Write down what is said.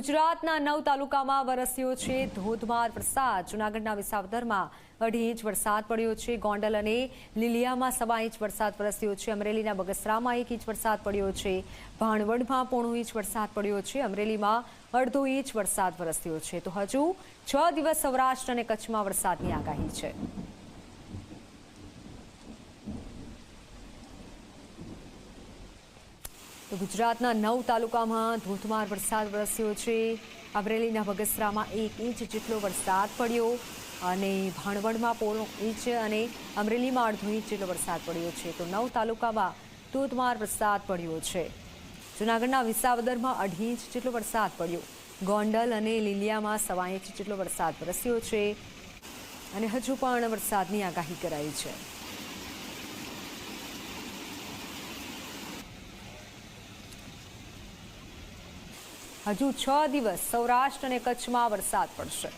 ગુજરાતના 9 તાલુકામાં વરસ્યો છે ધોધમાર વરસાદ। જૂનાગઢના વિસાવદરમાં 2.5 ઇંચ વરસાદ પડ્યો છે। ગોંડલ અને લીલિયામાં 1.25 ઇંચ વરસાદ વરસ્યો છે। અમરેલીના બગસરામાં 1 ઇંચ વરસાદ પડ્યો છે। ભાણવડમાં 0.5 ઇંચ વરસાદ પડ્યો છે। અમરેલીમાં 1/2 ઇંચ વરસાદ વરસ્યો છે। તો હજુ 6 દિવસ સૌરાષ્ટ્ર અને કચ્છમાં વરસાદની આગાહી છે। તો ગુજરાતના 9 તાલુકામાં ધોધમાર વરસાદ વરસ્યો છે। અમરેલીના બગસરામાં 1 ઇંચ જેટલો વરસાદ પડ્યો અને ભાણવડમાં 0.5 ઇંચ અને અમરેલીમાં 1/2 ઇંચ જેટલો વરસાદ પડ્યો છે। તો 9 તાલુકામાં ધોધમાર વરસાદ પડ્યો છે। જૂનાગઢના વિસાવદરમાં 2.5 ઇંચ જેટલો વરસાદ પડ્યો। ગોંડલ અને લીલિયામાં 1.25 ઇંચ જેટલો વરસાદ વરસ્યો છે અને હજુ પણ વરસાદની આગાહી કરાઈ છે। હજુ 6 દિવસ સૌરાષ્ટ્ર અને કચ્છમાં વરસાદ પડશે।